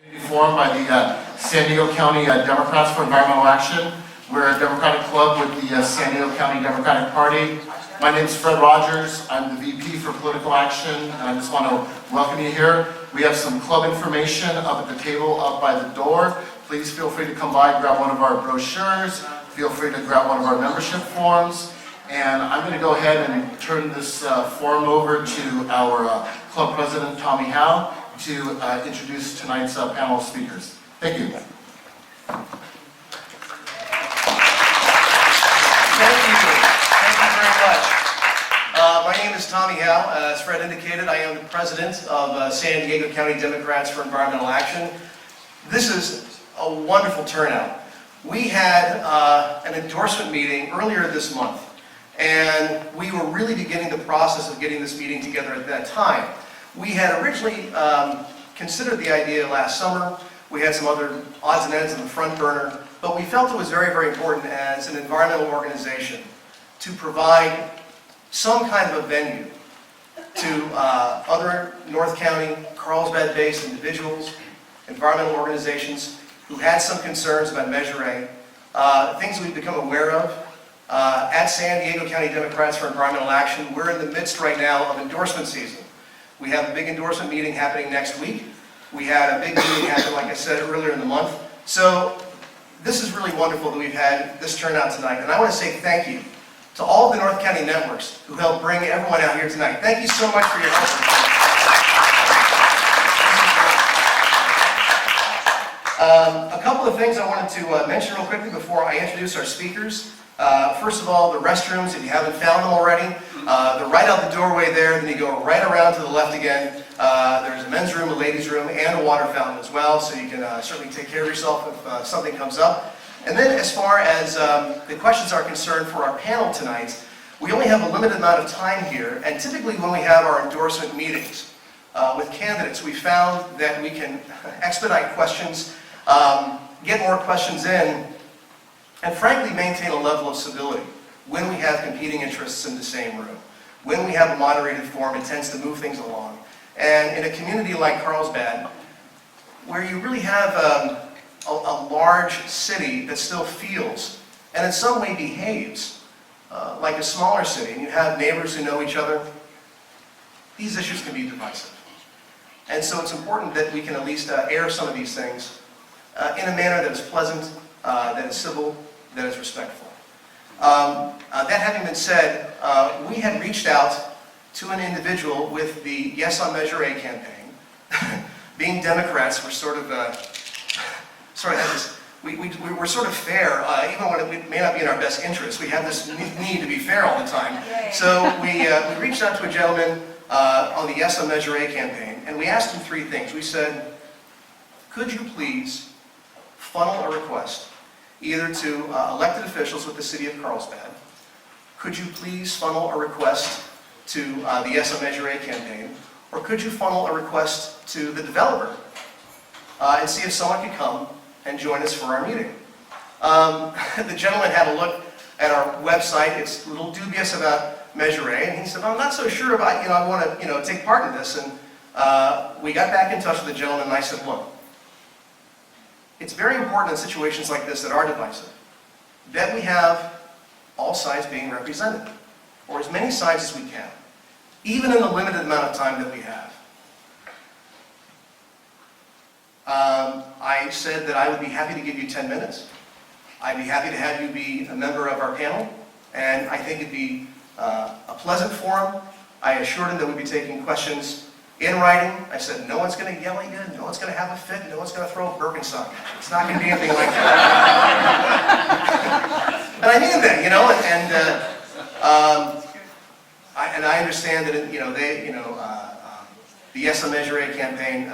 Formed by the San Diego County Democrats for Environmental Action. We're a Democratic club with the San Diego County Democratic Party. My name is Fred Rogers. I'm the VP for Political Action, and I just want to welcome you here. We have some club information up at the table up by the door. Please feel free to come by and grab one of our brochures. Feel free to grab one of our membership forms. And I'm going to go ahead and turn this forum over to our club president, Tommy Howe, to introduce tonight's panel of speakers. Thank you. Thank you. Thank you very much. My name is Tommy Howe. As Fred indicated, I am the president of San Diego County Democrats for Environmental Action. This is a wonderful turnout. We had an endorsement meeting earlier this month, and we were really beginning the process of getting this meeting together at that time. We had originally considered the idea last summer. We had some other odds and ends in the front burner, but we felt it was very, very important as an environmental organization to provide some kind of a venue to other North County, Carlsbad based individuals, environmental organizations who had some concerns about Measure A, things we've become aware of. At San Diego County Democrats for Environmental Action, we're in the midst right now of endorsement season. We have a big endorsement meeting happening next week. We had a big meeting happen, like I said, earlier in the month. So this is really wonderful that we've had this turnout tonight. And I want to say thank you to all of the North County networks who helped bring everyone out here tonight. Thank you so much for your help. A couple of things I wanted to mention real quickly before I introduce our speakers. First of all, the restrooms, if you haven't found them already, they're right out the doorway there, then you go right around to the left again. There's a men's room, a ladies' room, and a water fountain as well, so you can certainly take care of yourself if something comes up. And then as far as the questions are concerned for our panel tonight, we only have a limited amount of time here, and typically when we have our endorsement meetings with candidates, we found that we can expedite questions, get more questions in, and frankly maintain a level of civility when we have competing interests in the same room. When we have a moderated forum, it tends to move things along. And in a community like Carlsbad, where you really have a large city that still feels, and in some way behaves, like a smaller city, and you have neighbors who know each other, these issues can be divisive. And so it's important that we can at least air some of these things in a manner that is pleasant, that is civil, that is respectful. That having been said, we had reached out to an individual with the Yes on Measure A campaign. Being Democrats, we're sort of had this, we're sort of fair, even when it may not be in our best interest. We have this need to be fair all the time. So we reached out to a gentleman on the Yes on Measure A campaign, and we asked him three things. We said, could you please funnel a request either to elected officials with the city of Carlsbad? Could you please funnel a request to the Yes on Measure A campaign? Or could you funnel a request to the developer and see if someone could come and join us for our meeting? The gentleman had a look at our website. It's a little dubious about Measure A, and he said, I'm not so sure about, I want to, take part in this. And we got back in touch with the gentleman, and I said, look, it's very important in situations like this that are divisive, that we have all sides being represented, or as many sides as we can, even in the limited amount of time that we have. I said that I would be happy to give you 10 minutes. I'd be happy to have you be a member of our panel, and I think it'd be a pleasant forum. I assured him that we'd be taking questions in writing. I said, no one's going to yell at you, no one's going to have a fit, no one's going to throw a Birkenstock at you. It's not going to be anything like that. And I mean that, and I understand that, the Yes on Measure A campaign,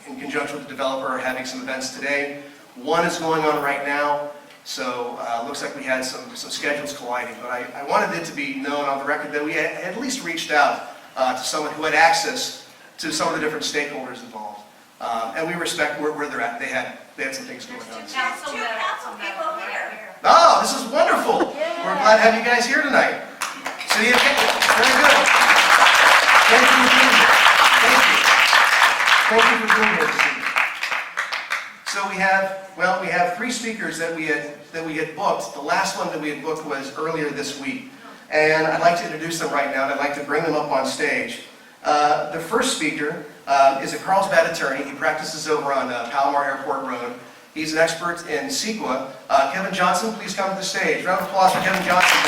in conjunction with the developer, are having some events today. One is going on right now, so looks like we had some schedules colliding. But I wanted it to be known on the record that we had at least reached out to someone who had access to some of the different stakeholders involved. And we respect where they're at. They had some things going on. Two council people here. Oh, this is wonderful. Yeah. We're glad to have you guys here tonight. So you very good. Thank you for being here. Thank you. Thank you for being here this evening. So we have three speakers that we had booked. The last one that we had booked was earlier this week. And I'd like to introduce them right now, and I'd like to bring them up on stage. The first speaker is a Carlsbad attorney. He practices over on Palomar Airport Road. He's an expert in CEQA. Kevin Johnson, please come to the stage. Round of applause for Kevin Johnson.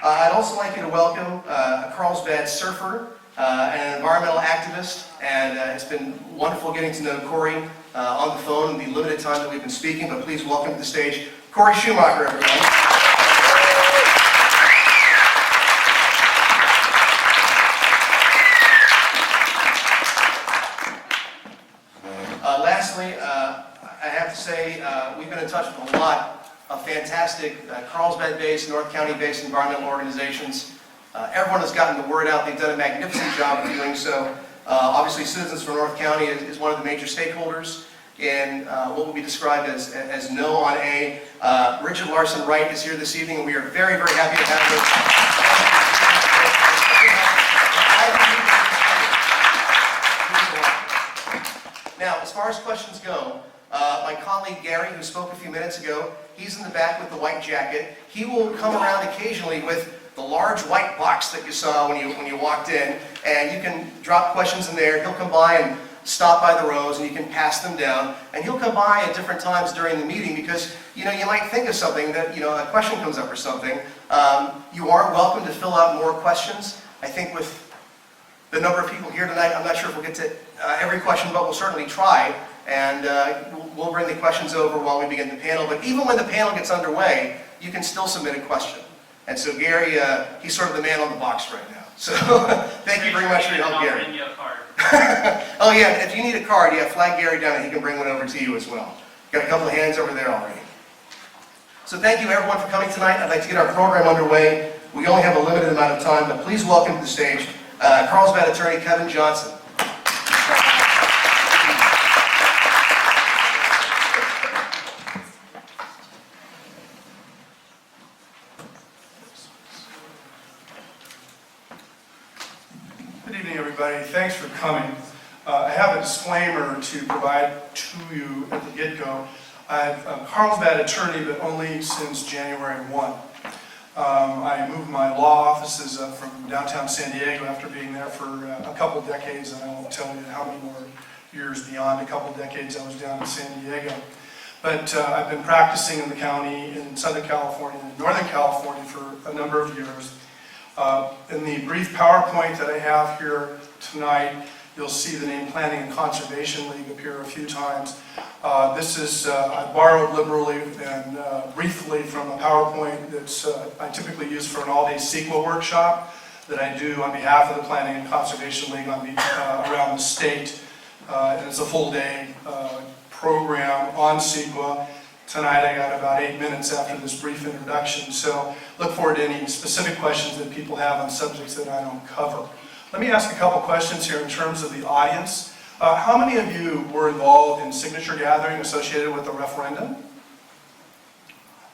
I'd also like you to welcome a Carlsbad surfer, and an environmental activist, and it's been wonderful getting to know Corey on the phone in the limited time that we've been speaking, but please welcome to the stage Corey Schumacher, everyone. Lastly, I have to say we've been in touch with a lot of fantastic Carlsbad-based, North County-based environmental organizations. Everyone has gotten the word out. They've done a magnificent job of doing so. Obviously, Citizens for North County is one of the major stakeholders in what will be described as No on A. Richard Larson Wright is here this evening, and we are very, very happy to have him. Now, as far as questions go, my colleague Gary, who spoke a few minutes ago, he's in the back with the white jacket. He will come around occasionally with the large white box that you saw when you walked in, and you can drop questions in there. He'll come by and stop by the rows, and you can pass them down. And he'll come by at different times during the meeting because you might think of something that a question comes up or something. You are welcome to fill out more questions. I think with the number of people here tonight, I'm not sure if we'll get to every question, but we'll certainly try. And we'll bring the questions over while we begin the panel. But even when the panel gets underway, you can still submit a question. And so Gary, he's sort of the man on the box right now. So thank you very much for your help, Gary. I'll bring you a card. Oh yeah, if you need a card, flag Gary down and he can bring one over to you as well. Got a couple of hands over there already. So thank you everyone for coming tonight. I'd like to get our program underway. We only have a limited amount of time, but please welcome to the stage Carlsbad attorney Kevin Johnson. Thanks for coming. I have a disclaimer to provide to you at the get-go. I'm a Carlsbad attorney, but only since January 1. I moved my law offices up from downtown San Diego after being there for a couple decades, and I won't tell you how many more years beyond a couple decades I was down in San Diego. But I've been practicing in the county in Southern California and Northern California for a number of years. In the brief PowerPoint that I have here tonight, you'll see the name Planning and Conservation League appear a few times. This is, I borrowed liberally and briefly from a PowerPoint that's I typically use for an all-day CEQA workshop that I do on behalf of the Planning and Conservation League around the state. And it's a full-day program on CEQA. Tonight I got about 8 minutes after this brief introduction, so look forward to any specific questions that people have on subjects that I don't cover. Let me ask a couple questions here in terms of the audience. How many of you were involved in signature gathering associated with the referendum?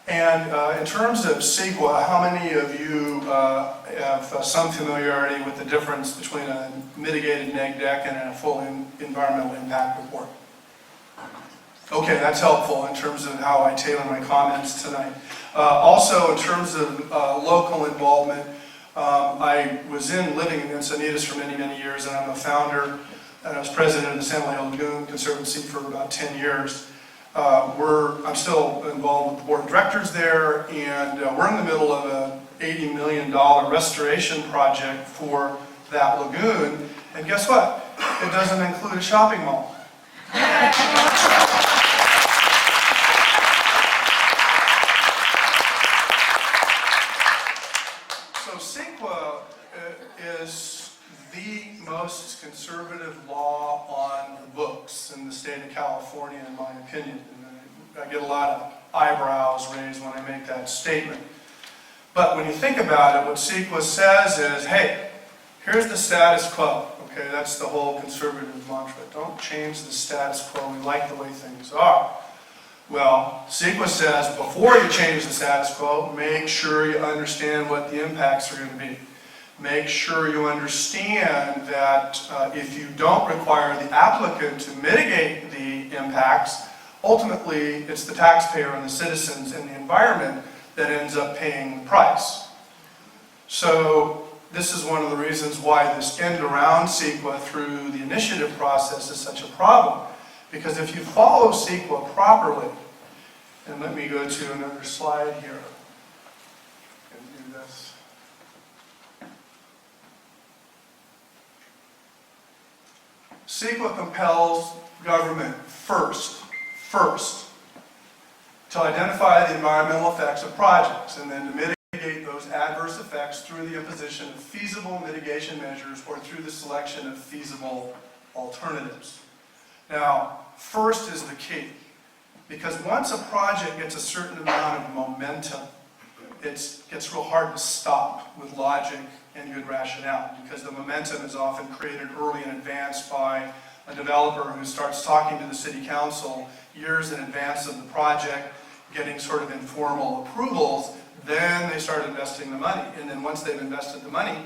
And in terms of CEQA, how many of you have some familiarity with the difference between a mitigated neg deck and a full environmental impact report? Okay, that's helpful in terms of how I tailor my comments tonight. Also, in terms of local involvement, I was living in Encinitas for many, many years, and I'm a founder, and I was president of the San Leon Lagoon Conservancy for about 10 years. I'm still involved with the board of directors there, and we're in the middle of a $80 million restoration project for that lagoon, and guess what? It doesn't include a shopping mall. CEQA is the most conservative law on the books in the state of California, in my opinion. And I get a lot of eyebrows raised when I make that statement. But when you think about it, what CEQA says is, hey, here's the status quo. Okay, that's the whole conservative mantra. Don't change the status quo. We like the way things are. Well, CEQA says before you change the status quo, make sure you understand what the impacts are going to be. make sure you understand that if you don't require the applicant to mitigate the impacts, ultimately it's the taxpayer and the citizens and the environment that ends up paying the price. So this is one of the reasons why this end around CEQA through the initiative process is such a problem. Because if you follow CEQA properly, and let me go to another slide here and do this. CEQA compels government first to identify the environmental effects of projects and then to mitigate those adverse effects through the imposition of feasible mitigation measures or through the selection of feasible alternatives. Now, first is the key, because once a project gets a certain amount of momentum, it gets real hard to stop with logic and good rationale, because the momentum is often created early in advance by a developer who starts talking to the city council years in advance of the project, getting sort of informal approvals. Then they start investing the money, and then once they've invested the money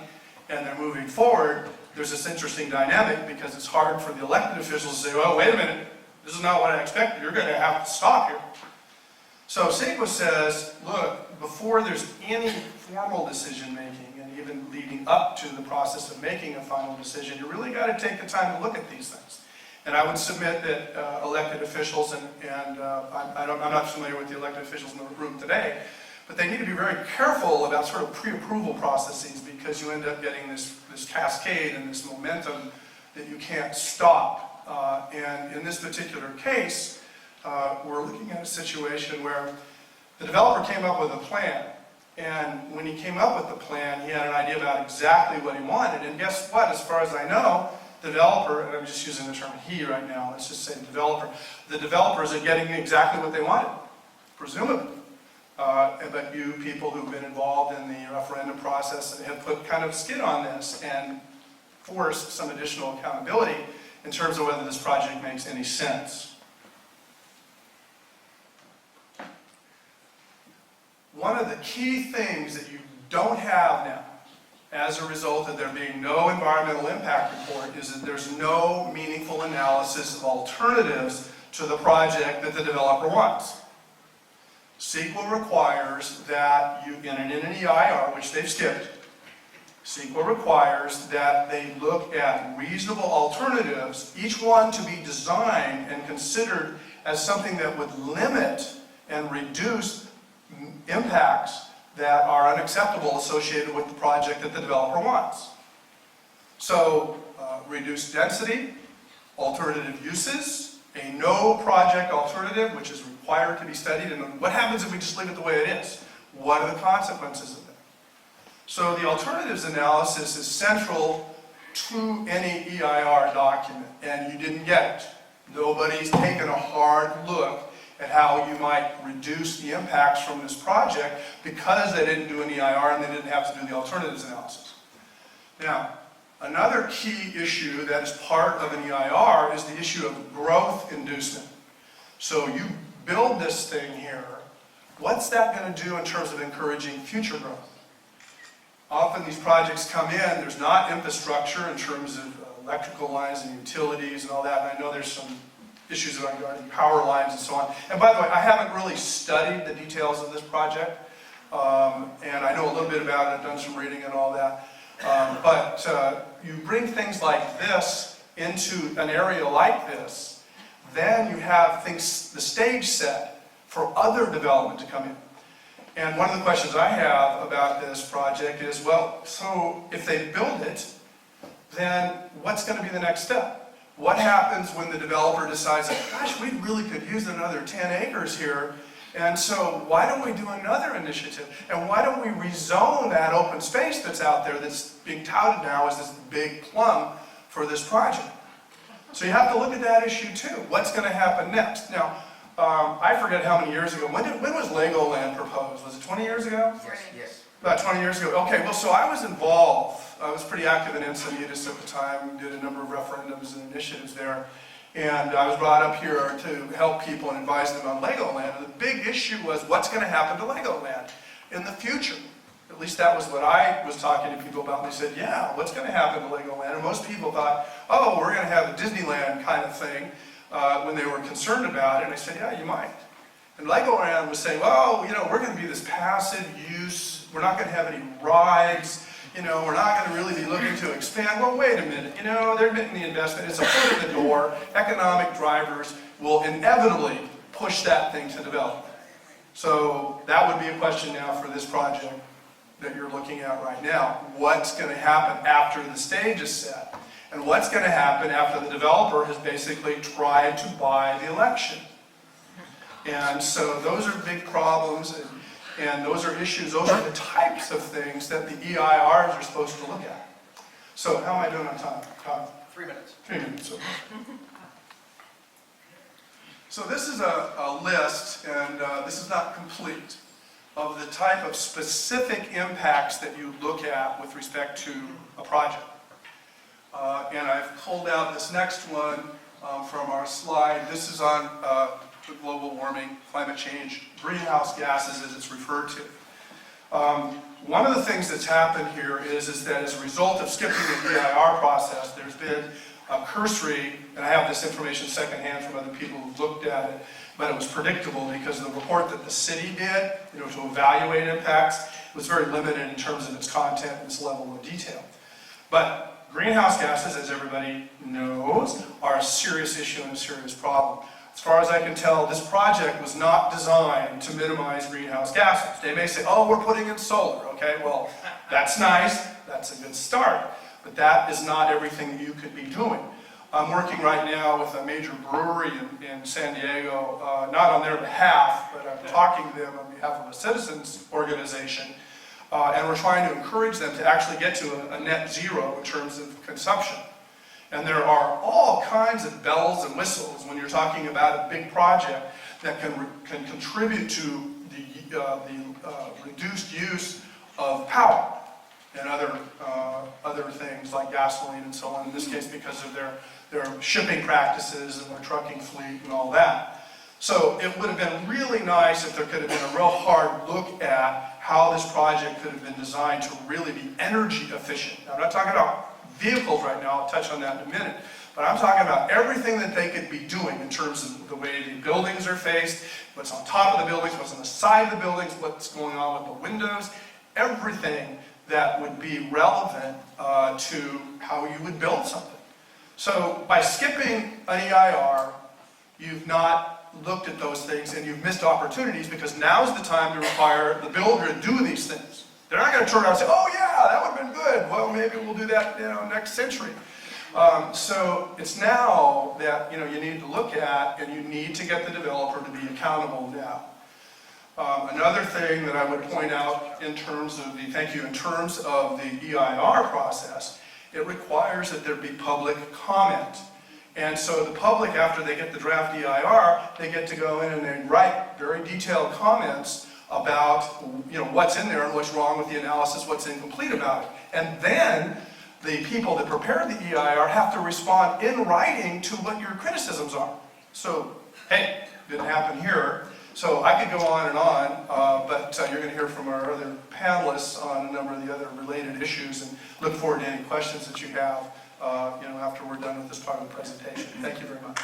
and they're moving forward, there's this interesting dynamic, because it's hard for the elected officials to say, well, wait a minute, this is not what I expected, you're going to have to stop here. So CEQA says, look, before there's any formal decision making, and even leading up to the process of making a final decision, you really got to take the time to look at these things. And I would submit that elected officials, I'm not familiar with the elected officials in the room today, but they need to be very careful about sort of pre-approval processes, because you end up getting this cascade and this momentum that you can't stop. And in this particular case, we're looking at a situation where the developer came up with a plan. And when he came up with the plan, he had an idea about exactly what he wanted. And guess what? As far as I know, the developer, and I'm just using the term he right now, let's just say developer, the developers are getting exactly what they wanted, presumably. But you people who've been involved in the referendum process and have put kind of skin on this and forced some additional accountability in terms of whether this project makes any sense. One of the key things that you don't have now, as a result of there being no environmental impact report, is that there's no meaningful analysis of alternatives to the project that the developer wants. CEQA requires that you, in an EIR, which they've skipped, CEQA requires that they look at reasonable alternatives, each one to be designed and considered as something that would limit and reduce impacts that are unacceptable associated with the project that the developer wants. So, reduced density, alternative uses, a no project alternative, which is required to be studied, and what happens if we just leave it the way it is? What are the consequences of that? So the alternatives analysis is central to any EIR document, and you didn't get it. Nobody's taken a hard look at how you might reduce the impacts from this project because they didn't do an EIR and they didn't have to do the alternatives analysis. Now, another key issue that is part of an EIR is the issue of growth inducement. So you build this thing here, what's that going to do in terms of encouraging future growth? Often these projects come in, there's not infrastructure in terms of electrical lines and utilities and all that, and I know there's some issues regarding power lines and so on. And by the way, I haven't really studied the details of this project, and I know a little bit about it, I've done some reading and all that. But you bring things like this into an area like this, then you have things, the stage set for other development to come in. And one of the questions I have about this project is, well, so if they build it, then what's going to be the next step? What happens when the developer decides, gosh, we really could use another 10 acres here, and so why don't we do another initiative? And why don't we rezone that open space that's out there that's being touted now as this big plum for this project? So you have to look at that issue too. What's going to happen next? Now, I forget how many years ago. When was Legoland proposed? Was it 20 years ago? Yes. About 20 years ago. Okay, well, so I was involved. I was pretty active in Encinitas at the time, did a number of referendums and initiatives there. And I was brought up here to help people and advise them on Legoland. And the big issue was what's going to happen to Legoland in the future. At least that was what I was talking to people about. They said, yeah, what's going to happen to Legoland? And most people thought, oh, we're going to have a Disneyland kind of thing when they were concerned about it. And I said, yeah, you might. And Legoland was saying, well, you know, we're going to be this passive use. We're not going to have any rides. You know, we're not going to really be looking to expand. Well, wait a minute. You know, they're admitting the investment. It's a foot in the door. Economic drivers will inevitably push that thing to development. So that would be a question now for this project that you're looking at right now. What's going to happen after the stage is set? And what's going to happen after the developer has basically tried to buy the election? And so those are big problems, and those are issues, those are the types of things that the EIRs are supposed to look at. So how am I doing on time? 3 minutes. 3 minutes. Okay. So this is a list, and this is not complete, of the type of specific impacts that you look at with respect to a project. And I've pulled out this next one from our slide. This is on global warming, climate change, greenhouse gases as it's referred to. One of the things that's happened here is that as a result of skipping the EIR process, there's been a cursory, and I have this information secondhand from other people who've looked at it, but it was predictable because the report that the city did, you know, to evaluate impacts was very limited in terms of its content and its level of detail. But greenhouse gases, as everybody knows, are a serious issue and a serious problem. As far as I can tell, this project was not designed to minimize greenhouse gases. They may say, oh, we're putting in solar. Okay, well, that's nice. That's a good start. But that is not everything that you could be doing. I'm working right now with a major brewery in San Diego, not on their behalf, but I'm talking to them on behalf of a citizens organization. And we're trying to encourage them to actually get to a net zero in terms of consumption. And there are all kinds of bells and whistles when you're talking about a big project that can contribute to the reduced use of power and other things like gasoline and so on, in this case because of their shipping practices and their trucking fleet and all that. So it would have been really nice if there could have been a real hard look at how this project could have been designed to really be energy efficient. Now, I'm not talking about vehicles right now, I'll touch on that in a minute, but I'm talking about everything that they could be doing in terms of the way the buildings are faced, what's on top of the buildings, what's on the side of the buildings, what's going on with the windows, everything that would be relevant to how you would build something. So by skipping an EIR, you've not looked at those things and you've missed opportunities because now's the time to require the builder to do these things. They're not going to turn around and say, oh yeah, that would have been good. Well, maybe we'll do that, next century. So it's now that, you need to look at, and you need to get the developer to be accountable now. Another thing that I would point out in terms of the EIR process, it requires that there be public comment. And so the public, after they get the draft EIR, they get to go in and they write very detailed comments about what's in there and what's wrong with the analysis, what's incomplete about it. And then the people that prepare the EIR have to respond in writing to what your criticisms are. So, hey, didn't happen here. So I could go on and on, but you're going to hear from our other panelists on a number of the other related issues, and look forward to any questions that you have after we're done with this part of the presentation. Thank you very much.